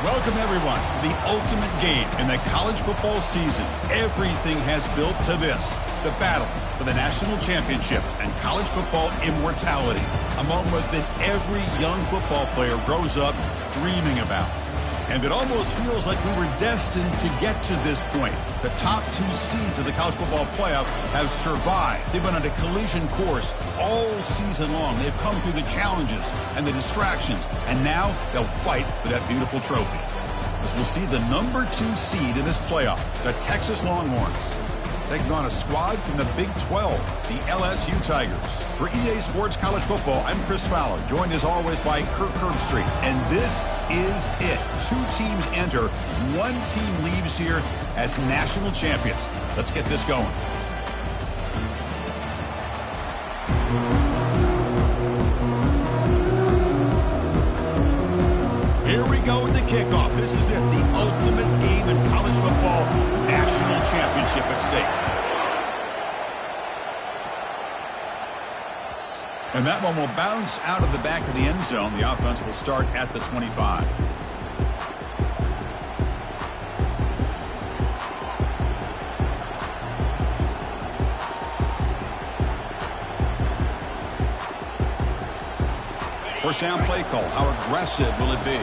Welcome, everyone, to the ultimate game in the college football season. Everything has built to this, the battle for the national championship and college football immortality, a moment that every young football player grows up dreaming about. And it almost feels like we were destined to get to this point. The top two seeds of the college football playoff have survived. They've been on a collision course all season long. They've come through the challenges and the distractions, and now they'll fight for that beautiful trophy. As we'll see the number 2 seed in this playoff, the Texas Longhorns, taking on a squad from the Big 12, the LSU Tigers. For EA Sports College Football, I'm Chris Fowler, joined as always by Kirk Herbstreit. And this is it. 2 teams enter, 1 team leaves here as national champions. Let's get this going. Here we go with the kickoff. This is it, the ultimate game in college football, national championship at stake. And that one will bounce out of the back of the end zone. The offense will start at the 25. First down play call. How aggressive will it be?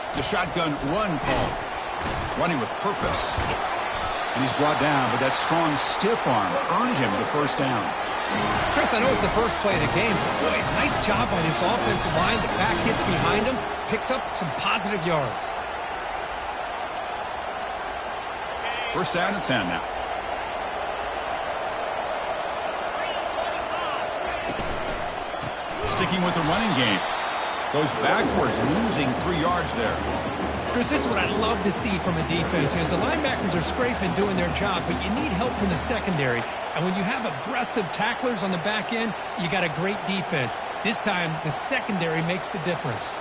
It's a shotgun run call. Running with purpose. And he's brought down, but that strong stiff arm earned him the first down. Chris, I know it's the first play of the game, but boy, nice job by this offensive line. The back gets behind him, picks up some positive yards. First down and 10 now. Sticking with the running game. Goes backwards, losing 3 yards there. Chris, this is what I love to see from a defense is the linebackers are scraping, doing their job, but you need help from the secondary. And when you have aggressive tacklers on the back end, you got a great defense. This time, the secondary makes the difference.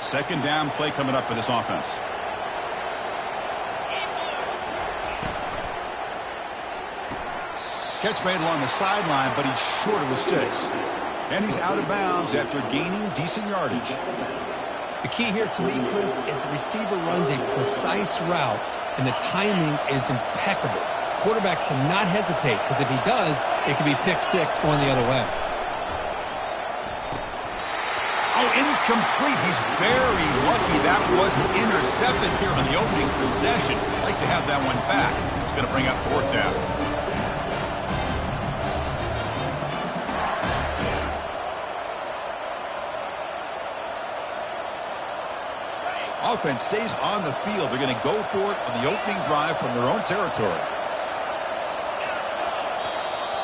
Second down play coming up for this offense. Catch made along the sideline, but he's short of the sticks. And he's out of bounds after gaining decent yardage. The key here to me, Chris, is the receiver runs a precise route, and the timing is impeccable. Quarterback cannot hesitate, because if he does, it could be pick 6 going the other way. Oh, incomplete. He's very lucky that wasn't intercepted here on the opening possession. I'd like to have that one back. It's going to bring up 4th down. Offense stays on the field. They're going to go for it on the opening drive from their own territory.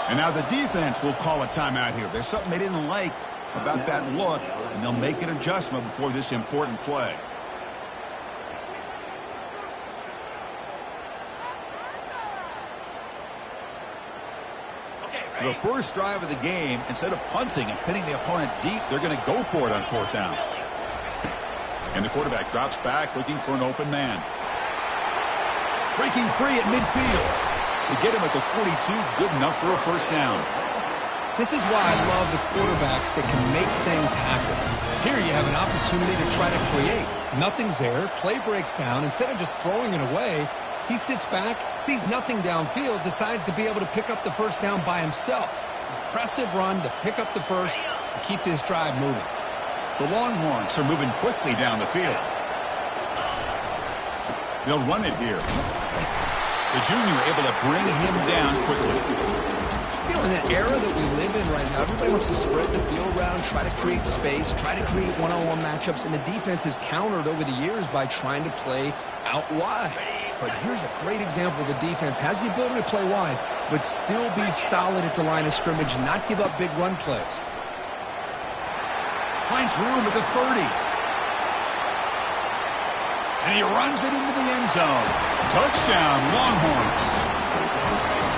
And now the defense will call a timeout here. There's something they didn't like about that look, and they'll make an adjustment before this important play. So the first drive of the game, instead of punting and pinning the opponent deep, they're going to go for it on 4th down. And the quarterback drops back, looking for an open man. Breaking free at midfield. They get him at the 42, good enough for a first down. This is why I love the quarterbacks that can make things happen. Here you have an opportunity to try to create. Nothing's there, play breaks down. Instead of just throwing it away, he sits back, sees nothing downfield, decides to be able to pick up the first down by himself. Impressive run to pick up the first and keep this drive moving. The Longhorns are moving quickly down the field. They'll run it here. The junior able to bring him down quickly. You know, in that era that we live in right now, everybody wants to spread the field around, try to create space, try to create one-on-one matchups, and the defense is countered over the years by trying to play out wide. But here's a great example. The defense has the ability to play wide, but still be solid at the line of scrimmage, not give up big run plays. Finds room at the 30. And he runs it into the end zone. Touchdown, Longhorns.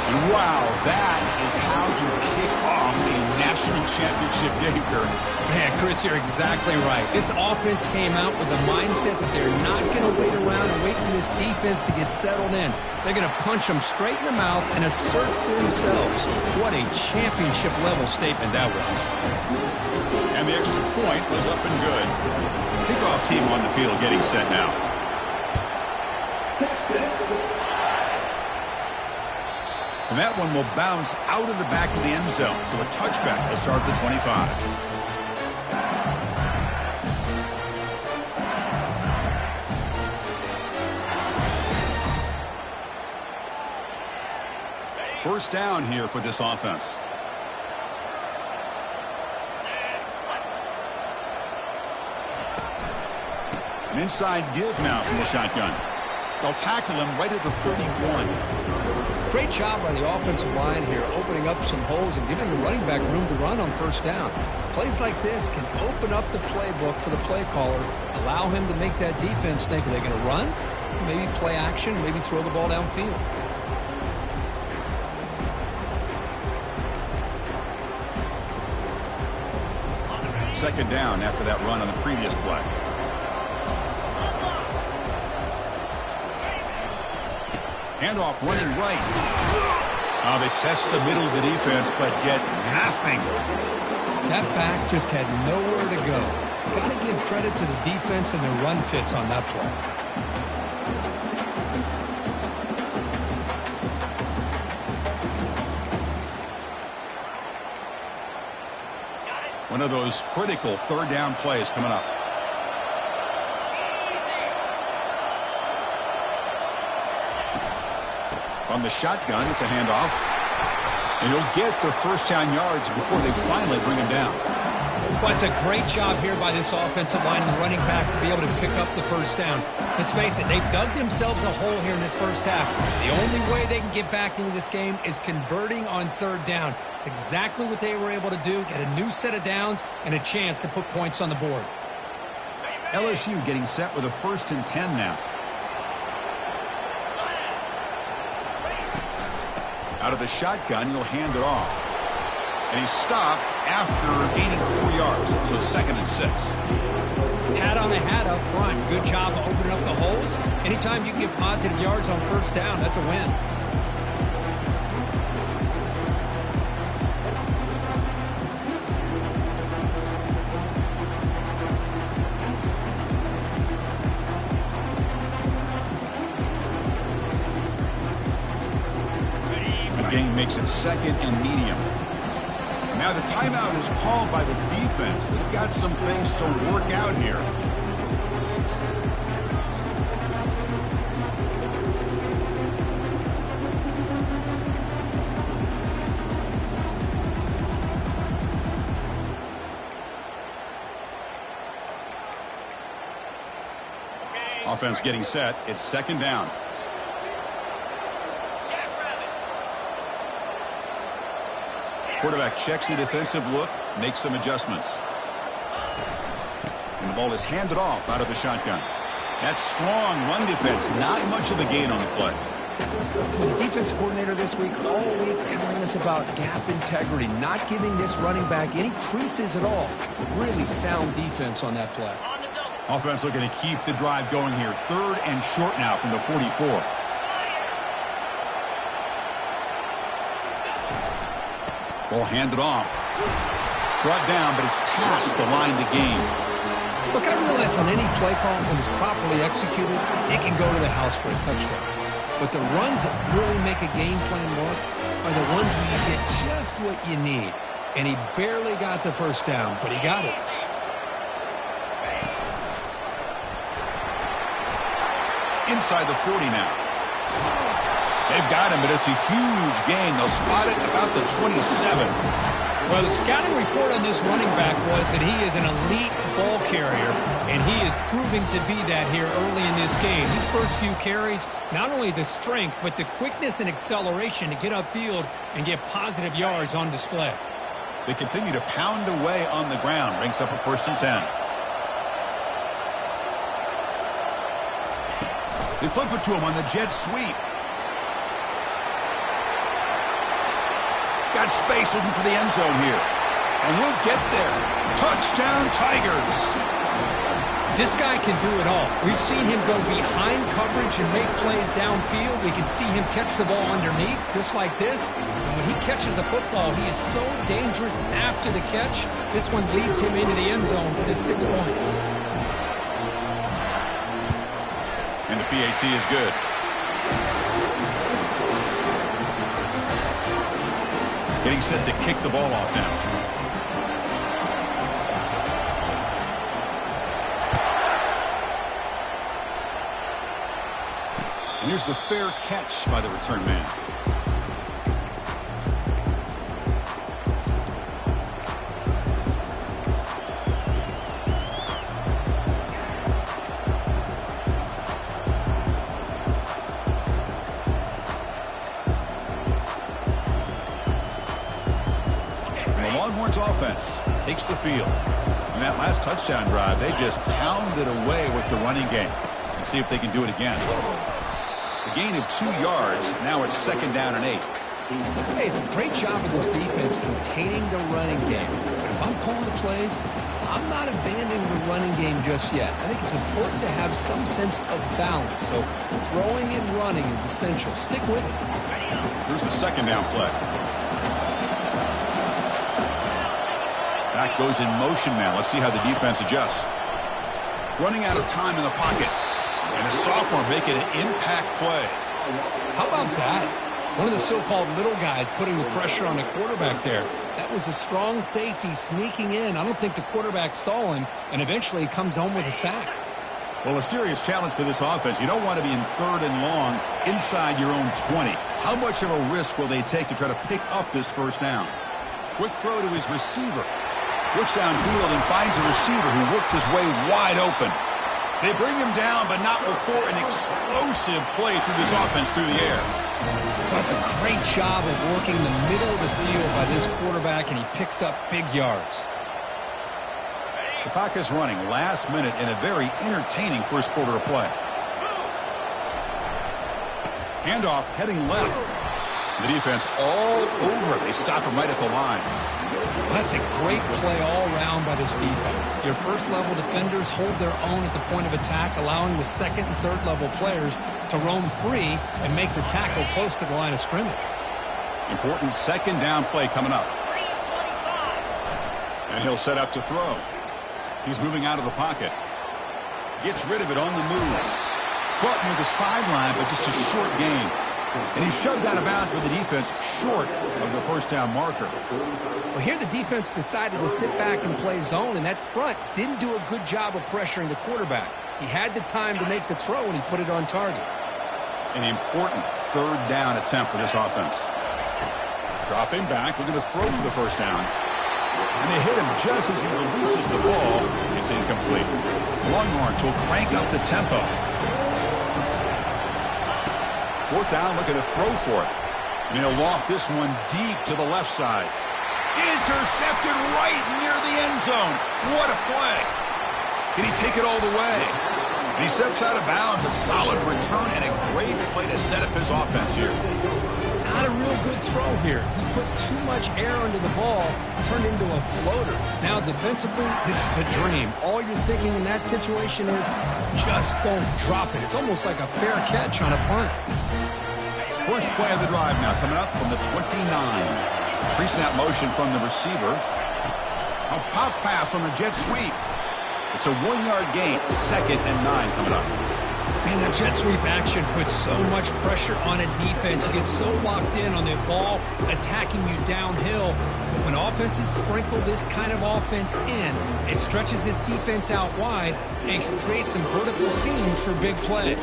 And wow, that is how you kick off a national national championship game, Kirk. Man, Chris, you're exactly right. This offense came out with the mindset that they're not going to wait around and wait for this defense to get settled in. They're going to punch them straight in the mouth and assert themselves. What a championship-level statement that was. And the extra point was up and good. Kickoff team on the field getting set now. And that one will bounce out of the back of the end zone. So a touchback will start the 25. First down here for this offense. An inside give now from the shotgun. They'll tackle him right at the 31. Great job by the offensive line here, opening up some holes and giving the running back room to run on first down. Plays like this can open up the playbook for the play caller, allow him to make that defense think, are they going to run? Maybe play action, maybe throw the ball downfield. Second down after that run on the previous play. Handoff running right. They test the middle of the defense, but get nothing. That back just had nowhere to go. Got to give credit to the defense and their run fits on that play. One of those critical third down plays coming up. From the shotgun, it's a handoff. And he'll get the first down yards before they finally bring him down. Well, it's a great job here by this offensive line and the running back to be able to pick up the first down. Let's face it, they've dug themselves a hole here in this first half. The only way they can get back into this game is converting on third down. It's exactly what they were able to do, get a new set of downs and a chance to put points on the board. LSU getting set with a 1st and 10 now. Out of the shotgun, he'll hand it off. And he's stopped after gaining 4 yards, so 2nd and 6. Hat on a hat up front. Good job of opening up the holes. Anytime you can get positive yards on first down, that's a win. Game makes it 2nd and medium. Now the timeout is called by the defense. They've got some things to work out here. Offense getting set. It's 2nd down. Quarterback checks the defensive look, makes some adjustments. And the ball is handed off out of the shotgun. That's strong run defense. Not much of a gain on the play. Well, the defensive coordinator this week all week telling us about gap integrity, not giving this running back any creases at all. Really sound defense on that play. Offense looking to keep the drive going here. 3rd and short now from the 44. Ball handed off. Brought down, but it's past the line to gain. Look, I realize on any play call, when it's properly executed, it can go to the house for a touchdown. But the runs that really make a game plan work are the ones where you get just what you need. And he barely got the first down, but he got it. Inside the 40 now. They've got him, but it's a huge gain. They'll spot it about the 27. Well, the scouting report on this running back was that he is an elite ball carrier, and he is proving to be that here early in this game. These first few carries, not only the strength, but the quickness and acceleration to get upfield and get positive yards on display. They continue to pound away on the ground. Brings up a 1st and 10. They flip it to him on the jet sweep. Got space looking for the end zone here. And he'll get there. Touchdown, Tigers. This guy can do it all. We've seen him go behind coverage and make plays downfield. We can see him catch the ball underneath, just like this. And when he catches a football, he is so dangerous after the catch. This one leads him into the end zone for the 6 points. And the PAT is good. Getting set to kick the ball off now. And here's the fair catch by the return man. Offense takes the field. In that last touchdown drive, they just pounded away with the running game. And see if they can do it again. A gain of 2 yards. Now it's 2nd down and 8. Hey, it's a great job of this defense containing the running game. But if I'm calling the plays, I'm not abandoning the running game just yet. I think it's important to have some sense of balance. So throwing and running is essential. Stick with it. Here's the 2nd down play. Back goes in motion now. Let's see how the defense adjusts. Running out of time in the pocket. And a sophomore making an impact play. How about that? One of the so-called little guys putting the pressure on the quarterback there. That was a strong safety sneaking in. I don't think the quarterback saw him, and eventually he comes home with a sack. Well, a serious challenge for this offense. You don't want to be in 3rd and long inside your own 20. How much of a risk will they take to try to pick up this 1st down? Quick throw to his receiver. Looks downfield and finds a receiver who worked his way wide open. They bring him down, but not before an explosive play through this offense through the air. That's a great job of working the middle of the field by this quarterback, and he picks up big yards. The clock is running last minute in a very entertaining 1st quarter of play. Handoff heading left. The defense all over it. They stop him right at the line. Well, that's a great play all around by this defense. Your 1st-level defenders hold their own at the point of attack, allowing the 2nd and 3rd-level players to roam free and make the tackle close to the line of scrimmage. Important 2nd down play coming up. And he'll set up to throw. He's moving out of the pocket. Gets rid of it on the move. Caught near the sideline, but just a short gain. And he's shoved out of bounds by the defense short of the 1st down marker. Well, here the defense decided to sit back and play zone, and that front didn't do a good job of pressuring the quarterback. He had the time to make the throw, and he put it on target. An important 3rd down attempt for this offense. Dropping back, looking to throw for the 1st down. And they hit him just as he releases the ball. It's incomplete. Longhorns will crank up the tempo. 4th down, looking to throw for it. And he'll loft this one deep to the left side. Intercepted right near the end zone. What a play. Can he take it all the way? And he steps out of bounds. A solid return and a great play to set up his offense here. Not a real good throw here. He put too much air under the ball, turned into a floater. Now defensively, this is a dream. All you're thinking in that situation is just don't drop it. It's almost like a fair catch on a punt. First play of the drive now coming up from the 29. Pre-snap motion from the receiver. A pop pass on the jet sweep. It's a 1-yard gain. 2nd and 9 coming up. Man, that jet sweep action puts so much pressure on a defense. You get so locked in on the ball attacking you downhill. But when offenses sprinkle this kind of offense in, it stretches this defense out wide and can create some vertical seams for big plays.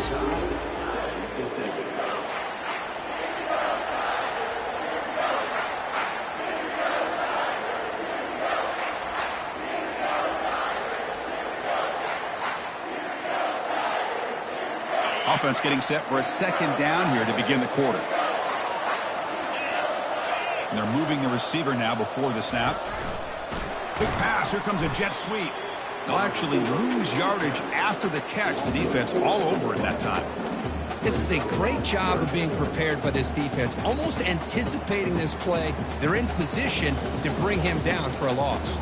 Offense getting set for a 2nd down here to begin the quarter. And they're moving the receiver now before the snap. Quick pass. Here comes a jet sweep. They'll actually lose yardage after the catch. The defense all over it that time. This is a great job of being prepared by this defense, almost anticipating this play. They're in position to bring him down for a loss.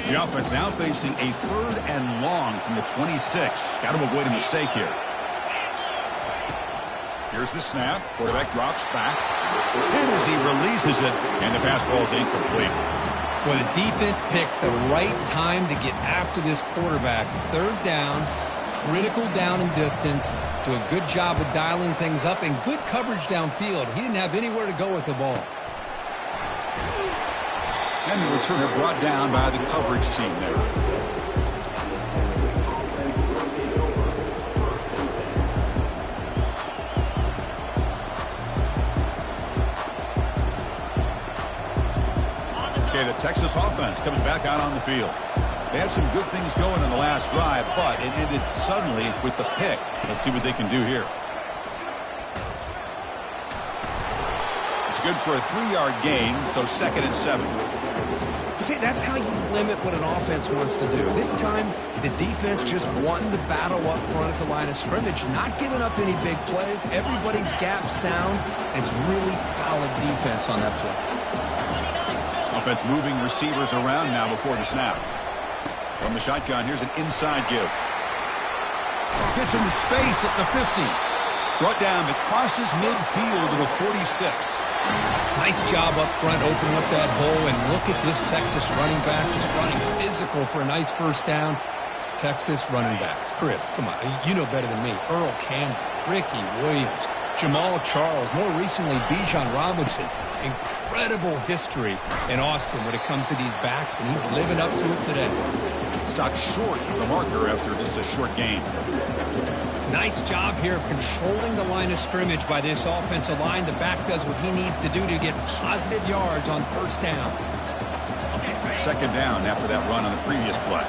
The offense now facing a 3rd and long from the 26. Got to avoid a mistake here. Here's the snap. Quarterback drops back. And as he releases it, and the pass ball is incomplete. Well, the defense picks the right time to get after this quarterback. 3rd down, critical down and distance. Do a good job of dialing things up and good coverage downfield. He didn't have anywhere to go with the ball. And the returner brought down by the coverage team there. Okay, the Texas offense comes back out on the field. They had some good things going in the last drive, but it ended suddenly with the pick. Let's see what they can do here. It's good for a 3-yard gain, so 2nd and 7. You see, that's how you limit what an offense wants to do. This time, the defense just won the battle up front at the line of scrimmage, not giving up any big plays. Everybody's gap sound. It's really solid defense on that play. Offense moving receivers around now before the snap. From the shotgun, here's an inside give. Gets into space at the 50. Brought down, but crosses midfield to the 46. Nice job up front, opening up that hole, and look at this Texas running back just running physical for a nice 1st down. Texas running backs. Chris, come on, you know better than me. Earl Campbell, Ricky Williams, Jamal Charles, more recently Bijan Robinson. Incredible history in Austin when it comes to these backs, and he's living up to it today. Stopped short of the marker after just a short gain. Nice job here of controlling the line of scrimmage by this offensive line. The back does what he needs to do to get positive yards on 1st down. 2nd down after that run on the previous play.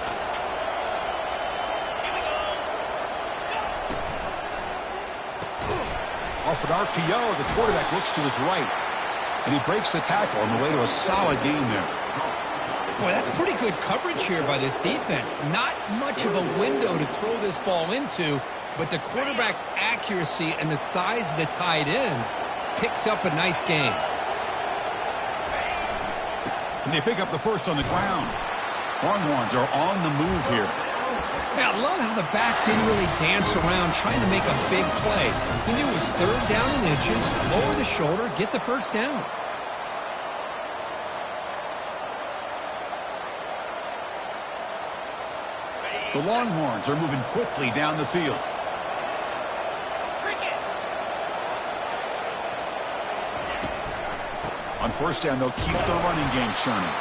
Off an RPO, the quarterback looks to his right. And he breaks the tackle on the way to a solid gain there. Boy, that's pretty good coverage here by this defense. Not much of a window to throw this ball into, but the quarterback's accuracy and the size of the tight end picks up a nice gain. And they pick up the 1st on the ground. Longhorns are on the move here. Yeah, I love how the back didn't really dance around trying to make a big play. He knew it was 3rd down and inches, lower the shoulder, get the 1st down. The Longhorns are moving quickly down the field. On 1st down, they'll keep their running game churning.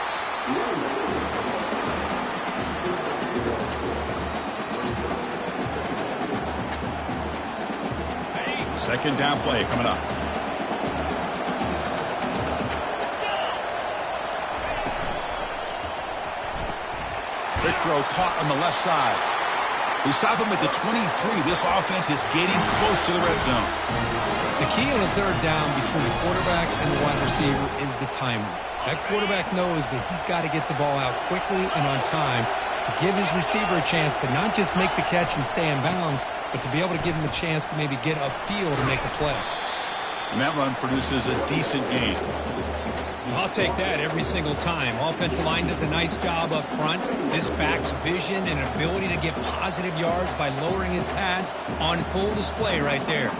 Second down play coming up. Quick throw caught on the left side. They stop him at the 23. This offense is getting close to the red zone. The key on a 3rd down between the quarterback and the wide receiver is the timing. That quarterback knows that he's got to get the ball out quickly and on time to give his receiver a chance to not just make the catch and stay in bounds, but to be able to give him a chance to maybe get upfield and make a play. And that run produces a decent gain. I'll take that every single time. Offensive line does a nice job up front. This back's vision and ability to get positive yards by lowering his pads on full display right there.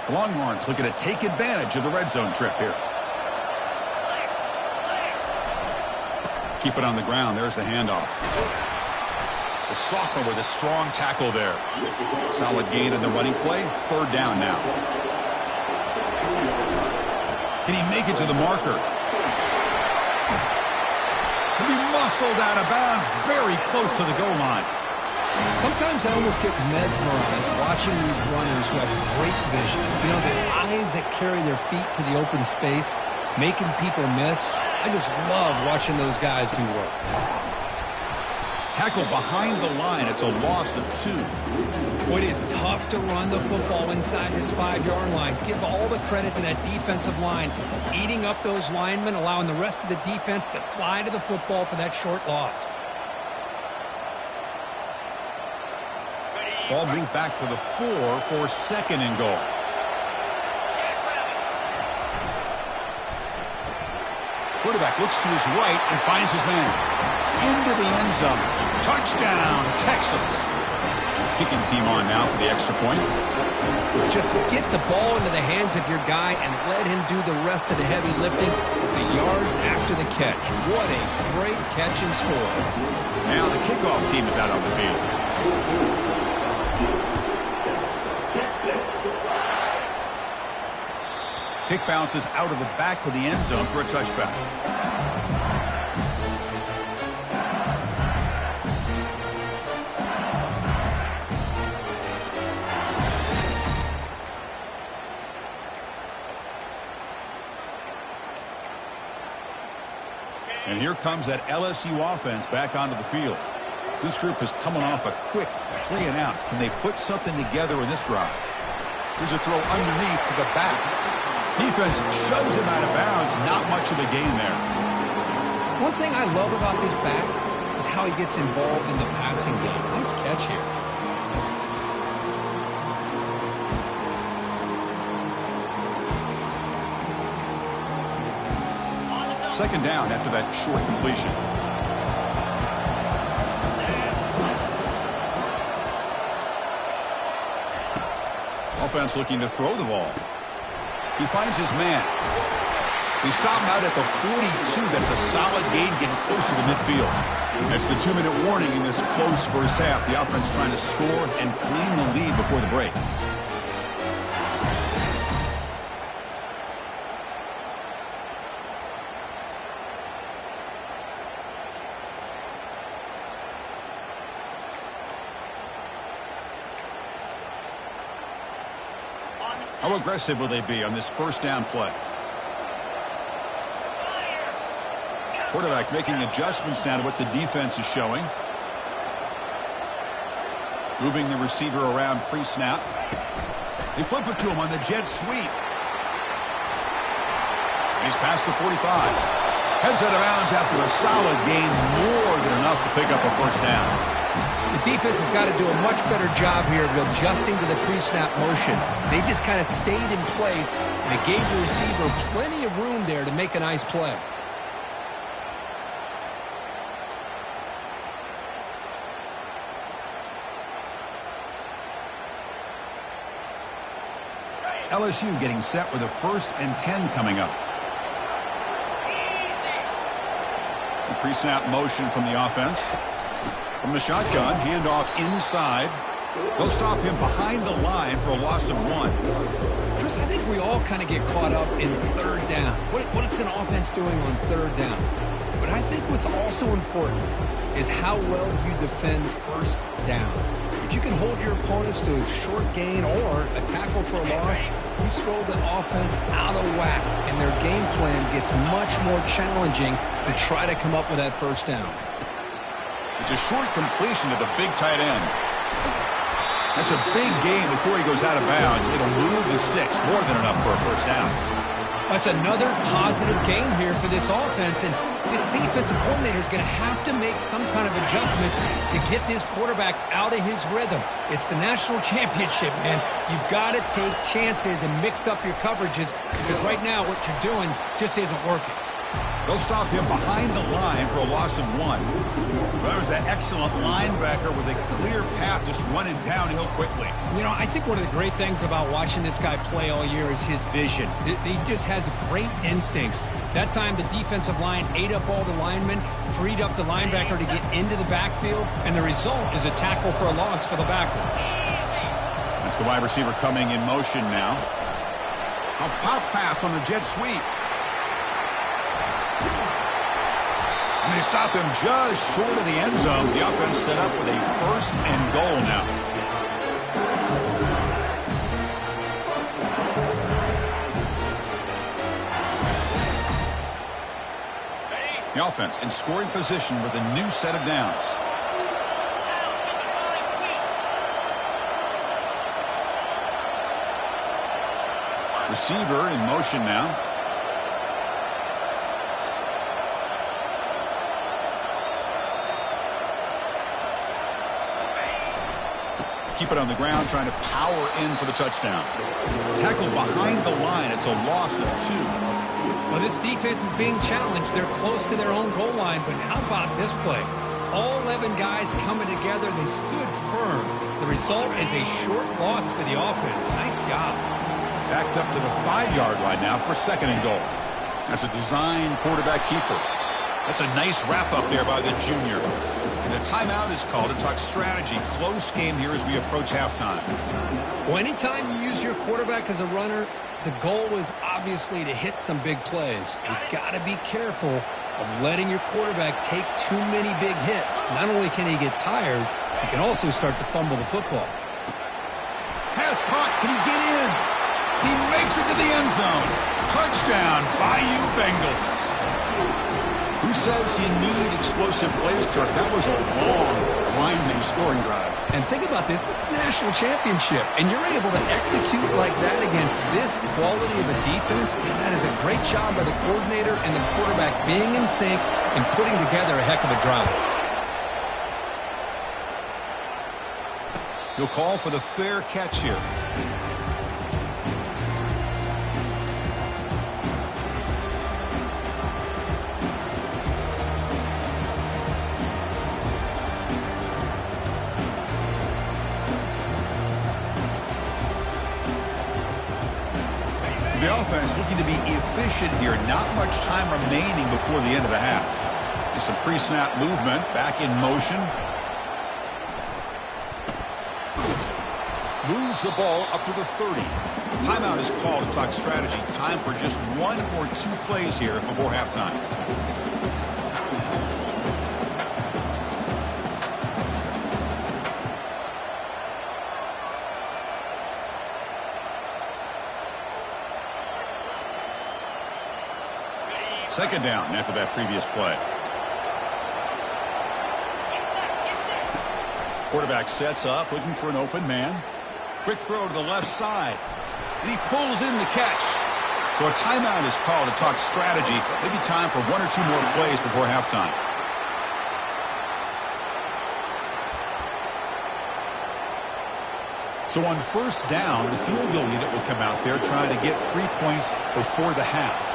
The Longhorns looking to take advantage of the red zone trip here. Keep it on the ground. There's the handoff. The sophomore with a strong tackle there. Solid gain in the running play. 3rd down now. Can he make it to the marker? Can be muscled out of bounds very close to the goal line. Sometimes I almost get mesmerized watching these runners who have great vision. You know, the eyes that carry their feet to the open space, making people miss. I just love watching those guys do work. Tackle behind the line. It's a loss of 2. It is tough to run the football inside this 5-yard line. Give all the credit to that defensive line, eating up those linemen, allowing the rest of the defense to fly to the football for that short loss. Ball moved back to the 4 for 2nd and goal. Quarterback looks to his right and finds his man. Into the end zone. Touchdown, Texas. Kicking team on now for the extra point. Just get the ball into the hands of your guy and let him do the rest of the heavy lifting with the yards after the catch. What a great catch and score. Now the kickoff team is out on the field. Kick bounces out of the back of the end zone for a touchback. And here comes that LSU offense back onto the field. This group is coming off a quick 3-and-out. Can they put something together in this drive? Here's a throw underneath to the back. Defense shoves him out of bounds. Not much of a gain there. One thing I love about this back is how he gets involved in the passing game. Nice catch here. Second down after that short completion. Offense looking to throw the ball. He finds his man. He stopped him out at the 42. That's a solid gain, getting closer to midfield. That's the 2-minute warning in this close first half. The offense trying to score and claim the lead before the break. How aggressive will they be on this first down play? Quarterback making adjustments now to what the defense is showing. Moving the receiver around pre-snap. They flip it to him on the jet sweep. He's past the 45. Heads out of bounds after a solid gain, more than enough to pick up a first down. The defense has got to do a much better job here of adjusting to the pre-snap motion. They just kind of stayed in place, and it gave the receiver plenty of room there to make a nice play. LSU getting set with a 1st and 10 coming up. The pre-snap motion from the offense. From the shotgun, handoff inside. They'll stop him behind the line for a loss of 1. Chris, I think we all kind of get caught up in 3rd down. What's an offense doing on 3rd down? But I think what's also important is how well you defend 1st down. If you can hold your opponents to a short gain or a tackle for a loss, you throw the offense out of whack, and their game plan gets much more challenging to try to come up with that 1st down. It's a short completion to the big tight end. That's a big gain before he goes out of bounds. It'll move the sticks, more than enough for a 1st down. That's another positive gain here for this offense, and this defensive coordinator is going to have to make some kind of adjustments to get this quarterback out of his rhythm. It's the national championship, man. You've got to take chances and mix up your coverages, because right now what you're doing just isn't working. They'll stop him behind the line for a loss of 1. Well, there's that excellent linebacker with a clear path just running downhill quickly. You know, I think one of the great things about watching this guy play all year is his vision. He just has great instincts. That time, the defensive line ate up all the linemen, freed up the linebacker to get into the backfield, and the result is a tackle for a loss for the backer. That's the wide receiver coming in motion now. A pop pass on the jet sweep. And they stop him just short of the end zone. The offense set up with a 1st and goal now. The offense in scoring position with a new set of downs. Receiver in motion now. Keep it on the ground, trying to power in for the touchdown. Tackle behind the line. It's a loss of 2. Well, this defense is being challenged. They're close to their own goal line, but how about this play? All 11 guys coming together. They stood firm. The result is a short loss for the offense. Nice job. Backed up to the 5-yard line now for 2nd and goal. That's a design quarterback keeper. That's a nice wrap up there by the junior. And a timeout is called to talk strategy. Close game here as we approach halftime. Well, anytime you use your quarterback as a runner, the goal is obviously to hit some big plays. You got to be careful of letting your quarterback take too many big hits. Not only can he get tired, he can also start to fumble the football. Pass caught. Can he get in? He makes it to the end zone. Touchdown, Bayou Bengals. Who says you need explosive plays, Kirk? That was a long, winding scoring drive. And think about this. This is a national championship, and you're able to execute like that against this quality of a defense. And that is a great job by the coordinator and the quarterback being in sync and putting together a heck of a drive. He'll call for the fair catch here. The offense looking to be efficient here. Not much time remaining before the end of the half. There's some pre-snap movement. Back in motion. Moves the ball up to the 30. Timeout is called to talk strategy. Time for just 1 or 2 plays here before halftime. Second down after that previous play. Quarterback sets up, looking for an open man. Quick throw to the left side. And he pulls in the catch. So a timeout is called to talk strategy. Maybe time for 1 or 2 more plays before halftime. So on first down, the field goal unit will come out there trying to get 3 points before the half.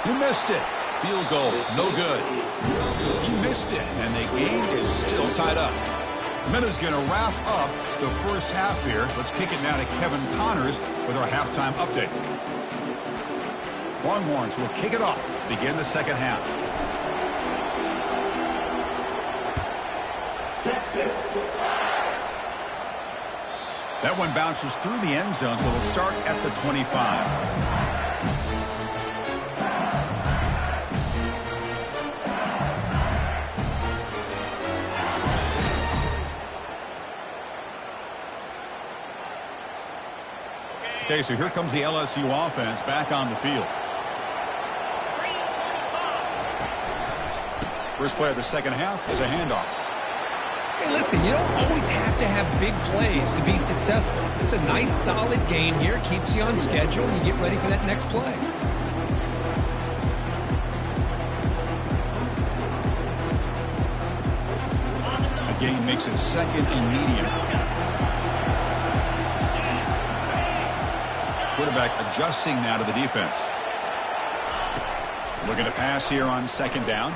You missed it. Field goal, no good. He missed it, and the game is still tied up. Minna's going to wrap up the first half here. Let's kick it now to Kevin Connors with our halftime update. Longhorns will kick it off to begin the second half. That one bounces through the end zone, so they'll start at the 25. Okay, so here comes the LSU offense back on the field. First play of the second half is a handoff. Hey, listen, you don't always have to have big plays to be successful. It's a nice, solid game here. Keeps you on schedule, and you get ready for that next play. A gain makes it second and medium. Quarterback adjusting now to the defense. Looking to pass here on second down.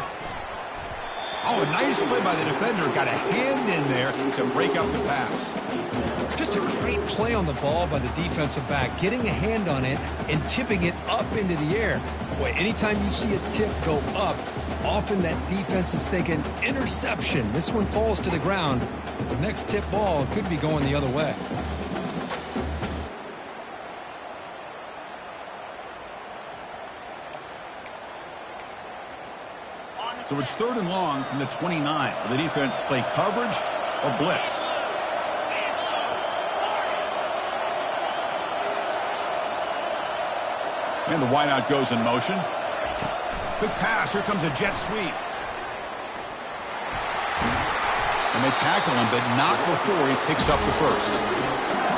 Oh, nice play by the defender. Got a hand in there to break up the pass. Just a great play on the ball by the defensive back, getting a hand on it and tipping it up into the air. Boy, anytime you see a tip go up, often that defense is thinking interception. This one falls to the ground. The next tip ball could be going the other way. So it's third and long from the 29. Will the defense play coverage or blitz? And the wideout goes in motion. Quick pass. Here comes a jet sweep. And they tackle him, but not before he picks up the first.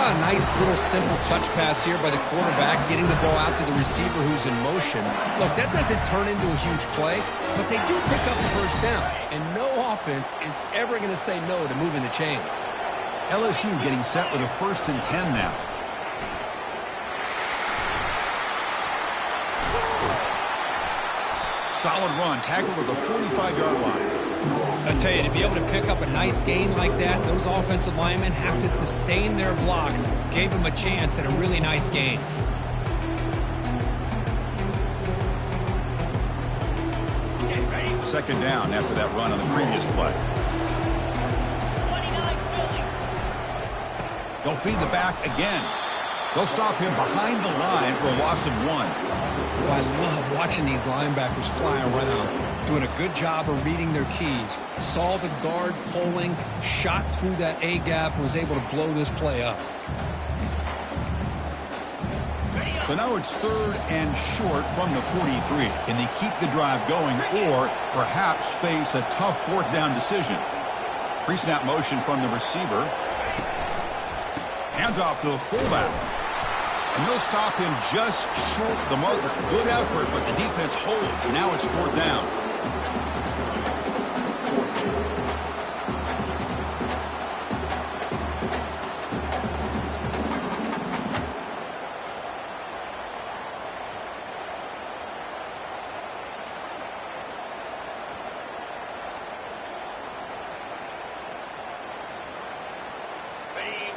A nice little simple touch pass here by the quarterback, getting the ball out to the receiver who's in motion. Look, that doesn't turn into a huge play, but they do pick up the first down. And no offense is ever going to say no to moving the chains. LSU getting set with a 1st and 10 now. Solid run, tackled at the 45-yard line. I tell you, to be able to pick up a nice gain like that, those offensive linemen have to sustain their blocks. Gave him a chance at a really nice gain. Second down after that run on the previous play. They'll feed the back again. They'll stop him behind the line for a loss of 1. Oh, I love watching these linebackers fly around, doing a good job of reading their keys. Saw the guard pulling, shot through that A-gap, and was able to blow this play up. So now it's 3rd and short from the 43. Can they keep the drive going or perhaps face a tough 4th down decision? Pre-snap motion from the receiver. Hands off to the fullback. And they'll stop him just short of the marker. Good effort, but the defense holds. Now it's 4th down.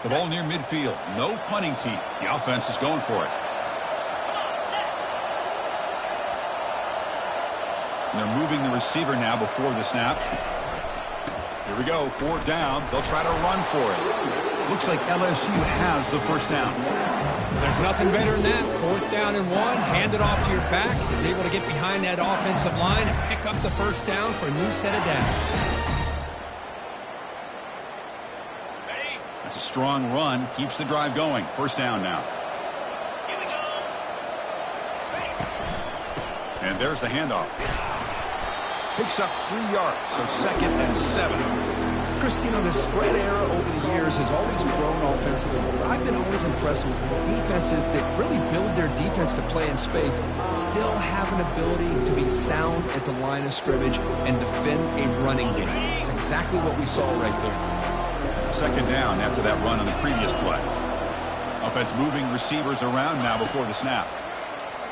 The ball near midfield. No punting team. The offense is going for it. And they're moving the receiver now before the snap. Here we go. 4th down. They'll try to run for it. Looks like LSU has the 1st down. There's nothing better than that. 4th down and 1. Hand it off to your back. He's able to get behind that offensive line and pick up the 1st down for a new set of downs. That's a strong run. Keeps the drive going. 1st down now. Here we go. And there's the handoff. Picks up 3 yards, so 2nd and 7. Chris, you know, the spread era over the years has always grown offensively, but I've been always impressed with defenses that really build their defense to play in space, still have an ability to be sound at the line of scrimmage and defend a running game. It's exactly what we saw right there. 2nd down after that run on the previous play. Offense moving receivers around now before the snap.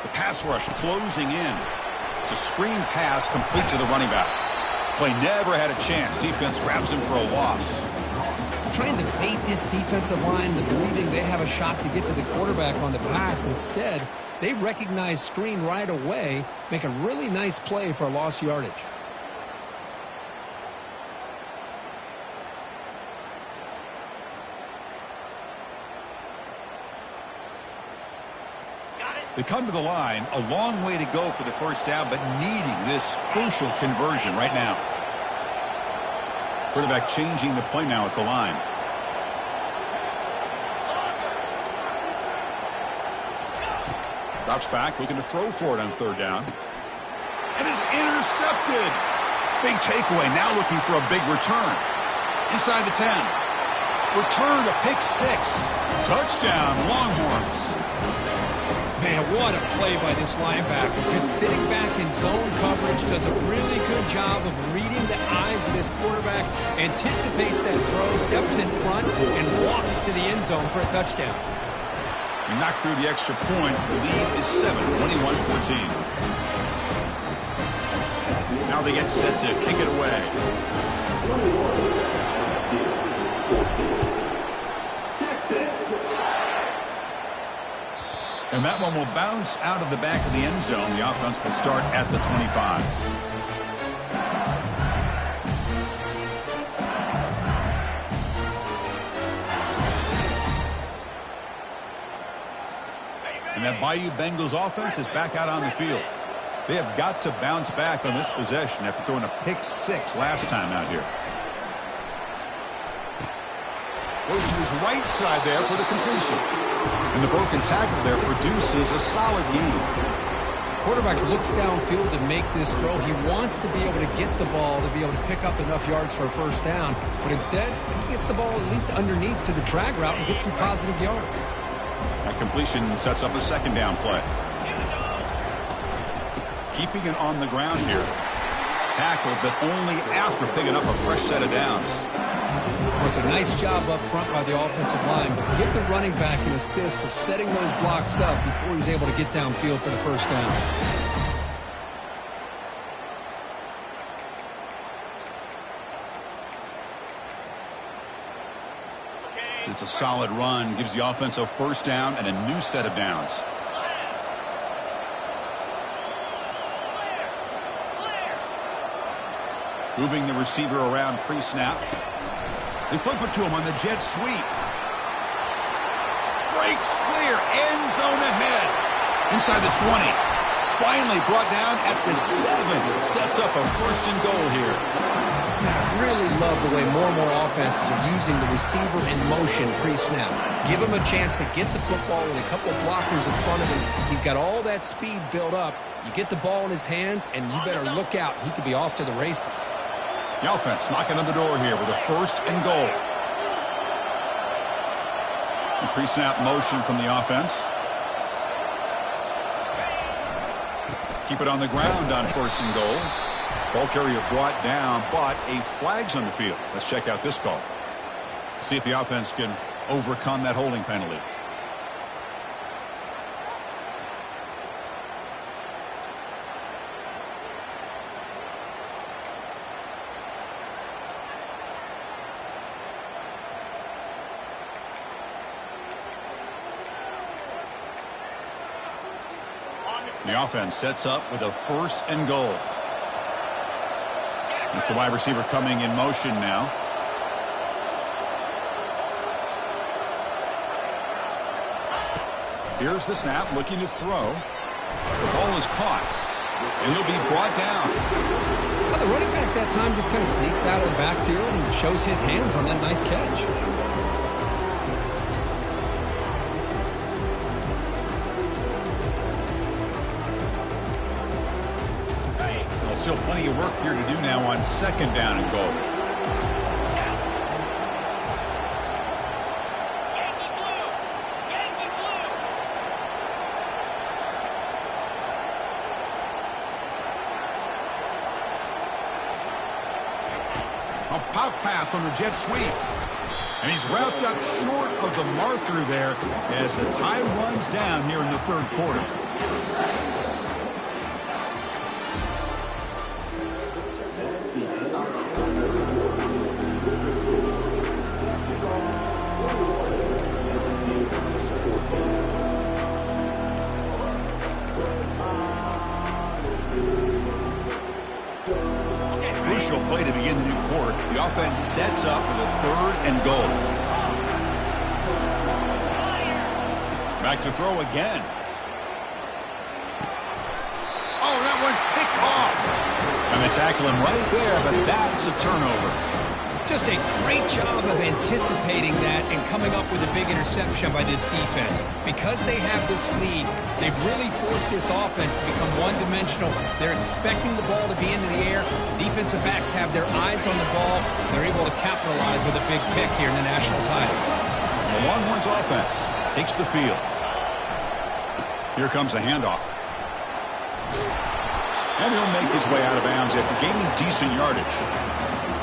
The pass rush closing in. It's a screen pass complete to the running back. Play never had a chance. Defense grabs him for a loss. Trying to bait this defensive line to believing they have a shot to get to the quarterback on the pass. Instead, they recognize screen right away, make a really nice play for a lost yardage. They come to the line, a long way to go for the 1st down, but needing this crucial conversion right now. Quarterback changing the play now at the line. Drops back, looking to throw for it on 3rd down. And is intercepted. Big takeaway, now looking for a big return. Inside the 10. Return to pick 6. Touchdown, Longhorns. Man, what a play by this linebacker. Just sitting back in zone coverage, does a really good job of reading the eyes of his quarterback, anticipates that throw, steps in front, and walks to the end zone for a touchdown. He knocked through the extra point. The lead is 7, 21-14. Now they get set to kick it away. And that one will bounce out of the back of the end zone. The offense will start at the 25. And that Bayou Bengals offense is back out on the field. They have got to bounce back on this possession after throwing a pick 6 last time out here. Goes to his right side there for the completion. And the broken tackle there produces a solid gain. Quarterback looks downfield to make this throw. He wants to be able to get the ball to be able to pick up enough yards for a first down. But instead, he gets the ball at least underneath to the drag route and gets some positive yards. That completion sets up a second down play. Keeping it on the ground here. Tackled, but only after picking up a fresh set of downs. Well, it's a nice job up front by the offensive line, but give the running back an assist for setting those blocks up before he's able to get downfield for the first down. It's a solid run, gives the offense a first down and a new set of downs. Moving the receiver around pre-snap. They flip it to him on the jet sweep. Breaks clear, end zone ahead. Inside the 20. Finally brought down at the 7. Sets up a first and goal here. I really love the way more and more offenses are using the receiver in motion pre-snap. Give him a chance to get the football with a couple of blockers in front of him. He's got all that speed built up. You get the ball in his hands, and you better look out. He could be off to the races. The offense knocking on the door here with a first and goal. The pre-snap motion from the offense. Keep it on the ground on first and goal. Ball carrier brought down, but a flag's on the field. Let's check out this call. See if the offense can overcome that holding penalty. The offense sets up with a first and goal. It's the wide receiver coming in motion now. Here's the snap, looking to throw. The ball is caught, and he'll be brought down. Well, the running back that time just kind of sneaks out of the backfield and shows his hands on that nice catch. Still plenty of work here to do now on second down and goal. A pop pass on the jet sweep. And he's wrapped up short of the marker there as the time runs down here in the third quarter. Crucial play to begin the new quarter. The offense sets up with a third and goal. Back to throw again. Oh, that one's picked off. And they tackle him right there, but that's a turnover. Just a great job of anticipating that and coming up with a big interception by this defense. Because they have this lead, they've really forced this offense to become one-dimensional. They're expecting the ball to be into the air. The defensive backs have their eyes on the ball. They're able to capitalize with a big pick here in the national title. The Longhorns offense takes the field. Here comes a handoff. And he'll make his way out of bounds after gaining decent yardage.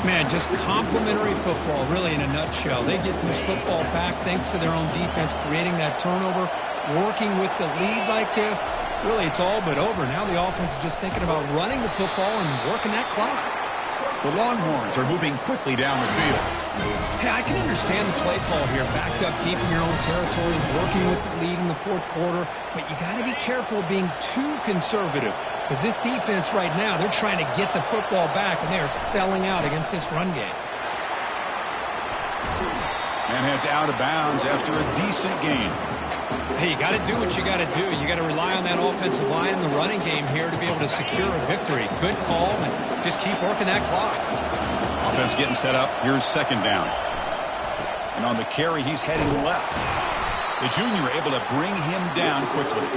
Man, just complimentary football, really, in a nutshell. They get this football back thanks to their own defense, creating that turnover, working with the lead like this. Really, it's all but over. Now the offense is just thinking about running the football and working that clock. The Longhorns are moving quickly down the field. Hey, I can understand the play call here, backed up deep in your own territory, working with the lead in the fourth quarter, but you got to be careful of being too conservative. Because this defense right now, they're trying to get the football back, and they are selling out against this run game. And heads out of bounds after a decent gain. Hey, you got to do what you got to do. You got to rely on that offensive line in the running game here to be able to secure a victory. Good call, and just keep working that clock. Offense getting set up. Here's second down. And on the carry, he's heading left. The junior able to bring him down quickly.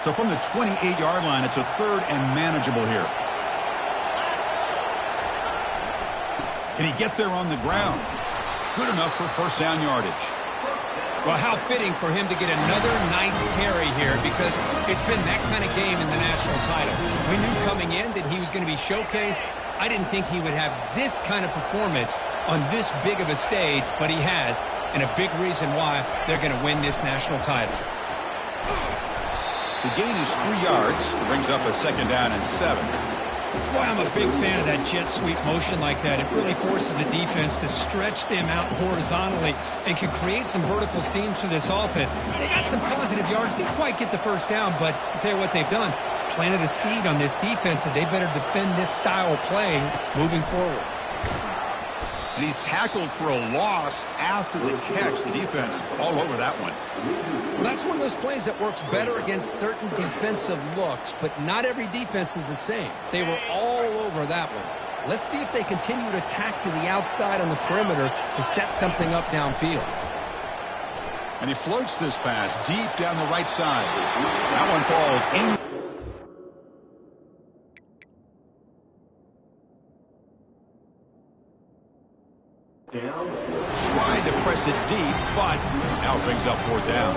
So from the 28-yard line, it's a third and manageable here. Can he get there on the ground? Good enough for first down yardage. Well, how fitting for him to get another nice carry here, because it's been that kind of game in the national title. We knew coming in that he was going to be showcased. I didn't think he would have this kind of performance on this big of a stage, but he has, and a big reason why they're going to win this national title. The gain is 3 yards. Brings up a second down and 7. Boy, I'm a big fan of that jet sweep motion like that. It really forces a defense to stretch them out horizontally and can create some vertical seams for this offense. They got some positive yards. Didn't quite get the first down, but I'll tell you what they've done. Planted a seed on this defense, and they better defend this style of play moving forward. And he's tackled for a loss after the catch. The defense all over that one. Well, that's one of those plays that works better against certain defensive looks, but not every defense is the same. They were all over that one. Let's see if they continue to tack to the outside on the perimeter to set something up downfield. And he floats this pass deep down the right side. That one falls in. Tried to press it deep, but now brings up fourth down.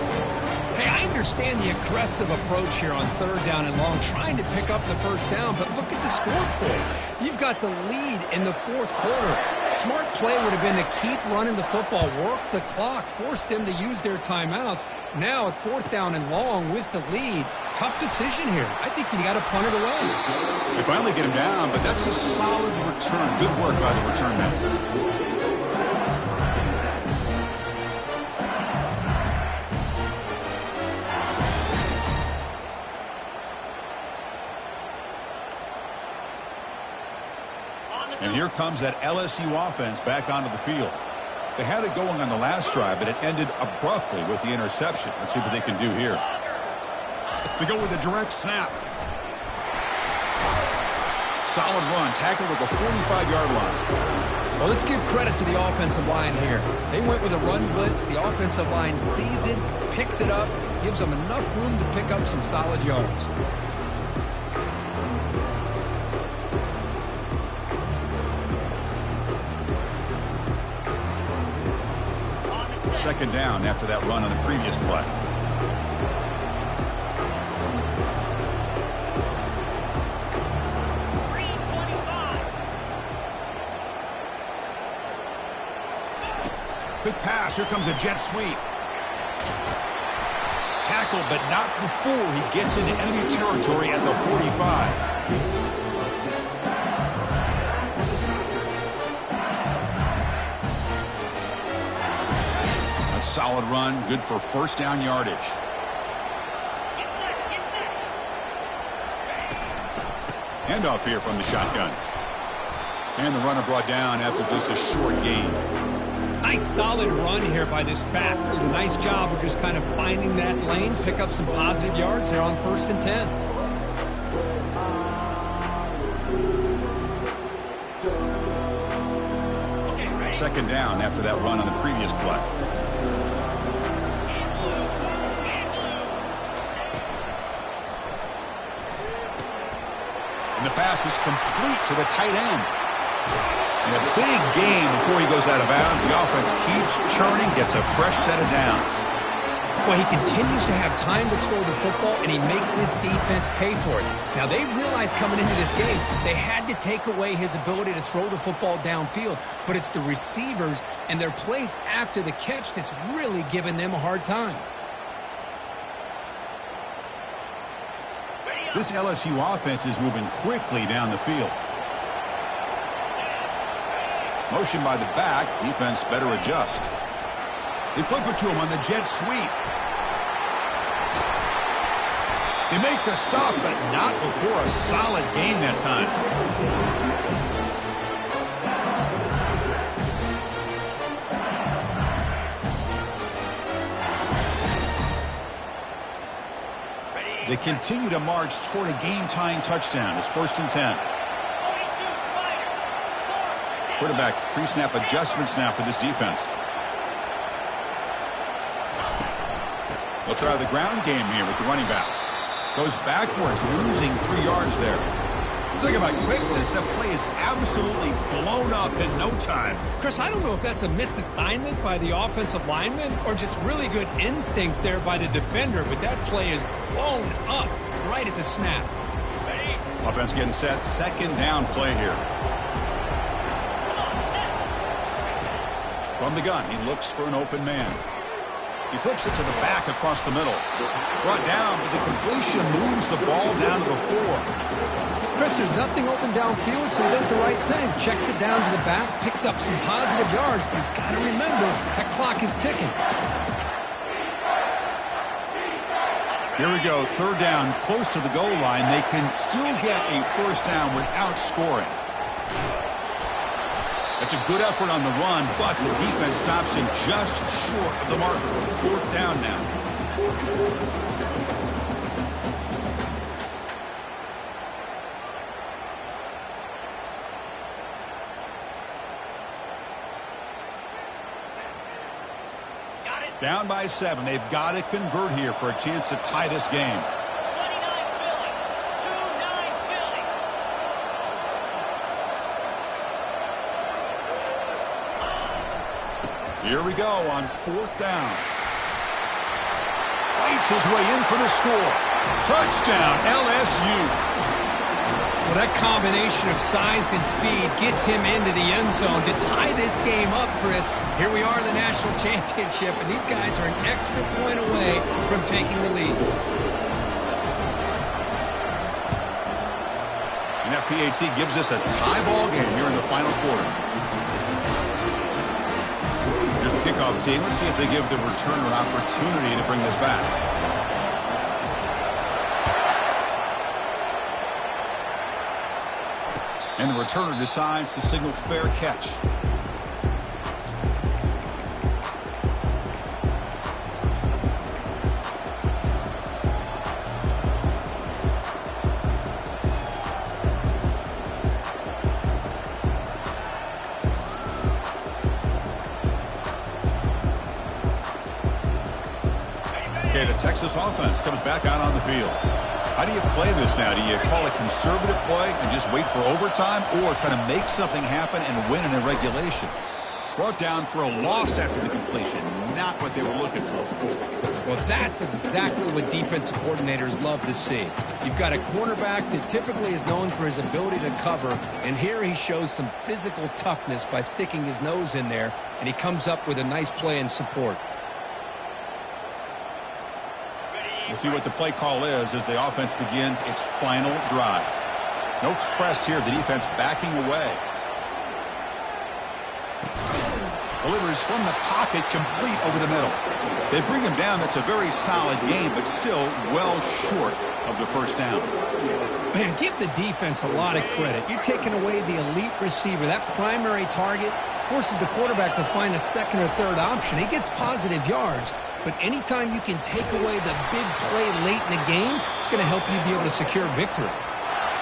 Hey, I understand the aggressive approach here on third down and long, trying to pick up the first down, but look at the scoreboard. You've got the lead in the fourth quarter. Smart play would have been to keep running the football, work the clock, force them to use their timeouts. Now at fourth down and long with the lead, tough decision here. I think you got to punt it away. They finally get him down, but that's a solid return. Good work by the return man. And here comes that LSU offense back onto the field. They had it going on the last drive, but it ended abruptly with the interception. Let's see what they can do here. We go with a direct snap. Solid run, tackled at the 45-yard line. Well, let's give credit to the offensive line here. They went with a run blitz. The offensive line sees it, picks it up, gives them enough room to pick up some solid yards. Second down after that run on the previous play. Quick pass. Here comes a jet sweep. Tackled, but not before he gets into enemy territory at the 45. Solid run, good for first down yardage. Handoff here from the shotgun. And the runner brought down after just a short gain. Nice solid run here by this back. Did a nice job of just kind of finding that lane, pick up some positive yards there on 1st and 10. Second down after that run on the previous play. And the pass is complete to the tight end. And a big gain before he goes out of bounds. The offense keeps churning, gets a fresh set of downs. Well, he continues to have time to throw the football, and he makes his defense pay for it. Now, they realized coming into this game they had to take away his ability to throw the football downfield, but it's the receivers and their plays after the catch that's really giving them a hard time. This LSU offense is moving quickly down the field. Motion by the back. Defense better adjust. They flip it to him on the jet sweep. They make the stop, but not before a solid gain that time. They continue to march toward a game-tying touchdown. It's 1st and 10. Quarterback pre-snap adjustments now for this defense. We'll try the ground game here with the running back. Goes backwards, losing 3 yards there. Talking about quickness, that play is absolutely blown up in no time. Chris, I don't know if that's a misassignment by the offensive lineman or just really good instincts there by the defender, but that play is blown up right at the snap. Ready? Offense getting set. Second down play here. From the gun, he looks for an open man. He flips it to the back across the middle. Brought down, but the completion moves the ball down to the 4. Chris, there's nothing open downfield, so he does the right thing. Checks it down to the back, picks up some positive yards, but he's got to remember that clock is ticking. Here we go, third down, close to the goal line. They can still get a first down without scoring. That's a good effort on the run, but the defense stops him just short of the marker. Fourth down now. Down by 7. They've got to convert here for a chance to tie this game. 29 Philly. 2-9 Philly. Here we go on fourth down. Fights his way in for the score. Touchdown, LSU. Well, that combination of size and speed gets him into the end zone to tie this game up, Chris. Here we are in the national championship, and these guys are an extra point away from taking the lead. And that PAT gives us a tie ball game here in the final quarter. Here's the kickoff team. Let's see if they give the returner an opportunity to bring this back. And the returner decides to signal fair catch. Okay, the Texas offense comes back out on the field. How do you play this now? Do you call a conservative play and just wait for overtime, or try to make something happen and win in a regulation? Brought down for a loss after the completion. Not what they were looking for. Well, that's exactly what defensive coordinators love to see. You've got a cornerback that typically is known for his ability to cover, and here he shows some physical toughness by sticking his nose in there, and he comes up with a nice play in support. We'll see what the play call is as the offense begins its final drive. No press here. The defense backing away. Delivers from the pocket, complete over the middle. They bring him down. That's a very solid game, but still well short of the first down. Man, give the defense a lot of credit. You're taking away the elite receiver. That primary target forces the quarterback to find a second or third option. He gets positive yards. But anytime you can take away the big play late in the game, it's going to help you be able to secure victory.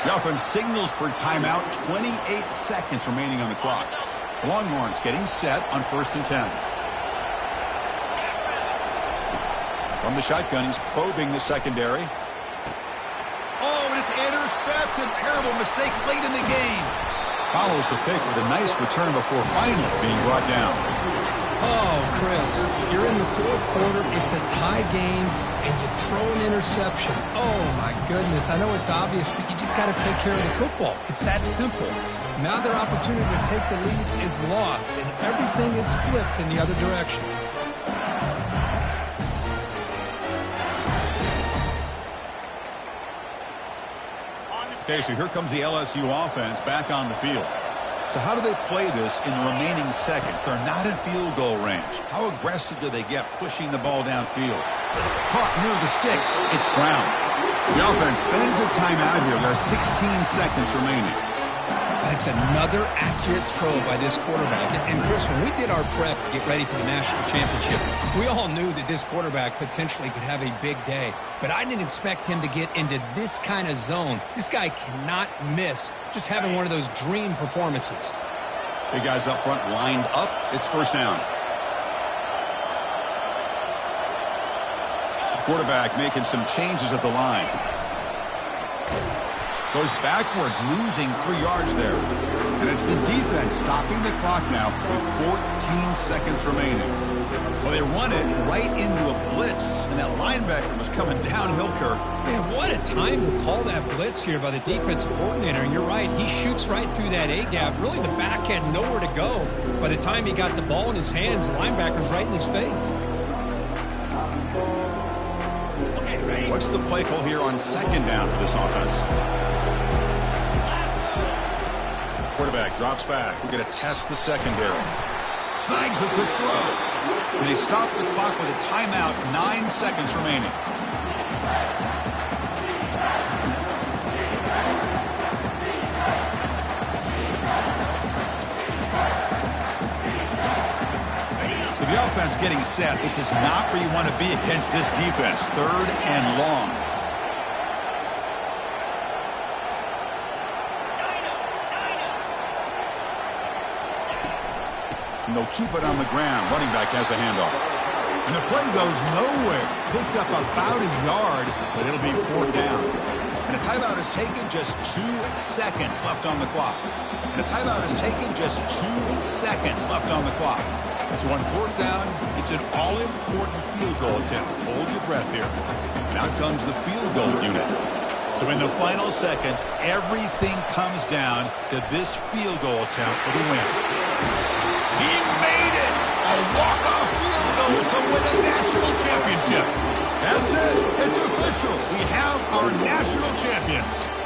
The offense signals for timeout. 28 seconds remaining on the clock. The Longhorns getting set on 1st and 10. From the shotgun, he's probing the secondary. Oh, and it's intercepted. Terrible mistake late in the game. Follows the pick with a nice return before finally being brought down. Oh, Chris, you're in the fourth quarter. It's a tie game, and you throw an interception. Oh, my goodness. I know it's obvious, but you just got to take care of the football. It's that simple. Now their opportunity to take the lead is lost, and everything is flipped in the other direction. Okay, so here comes the LSU offense back on the field. So how do they play this in the remaining seconds? They're not in field goal range. How aggressive do they get pushing the ball downfield? Caught near the sticks. It's Brown. The offense spends a timeout here. There are 16 seconds remaining. That's another accurate throw by this quarterback. And Chris, when we did our prep to get ready for the national championship, we all knew that this quarterback potentially could have a big day. But I didn't expect him to get into this kind of zone. This guy cannot miss just having one of those dream performances. Big guys up front lined up. It's first down. Quarterback making some changes at the line. Goes backwards, losing 3 yards there. And it's the defense stopping the clock now with 14 seconds remaining. Well, they run it right into a blitz, and that linebacker was coming downhill, Kirk. Man, what a time to call that blitz here by the defensive coordinator. And you're right, he shoots right through that A-gap. Really, the back had nowhere to go. By the time he got the ball in his hands, the linebacker's right in his face. What's the play call here on second down for this offense? Quarterback drops back. We're going to test the secondary. Snags a quick throw. And they stop the clock with a timeout. 9 seconds remaining. So the offense getting set. This is not where you want to be against this defense. 3rd and long. And they'll keep it on the ground. Running back has the handoff. And the play goes nowhere. Picked up about a yard, but it'll be 4th down. And a timeout is taken, just 2 seconds left on the clock. And a timeout is taken, just 2 seconds left on the clock. So on 4th down, it's an all-important field goal attempt. Hold your breath here. And out comes the field goal unit. So in the final seconds, everything comes down to this field goal attempt for the win. He made it! A walk-off field goal to win a national championship. That's it. It's official. We have our national champions.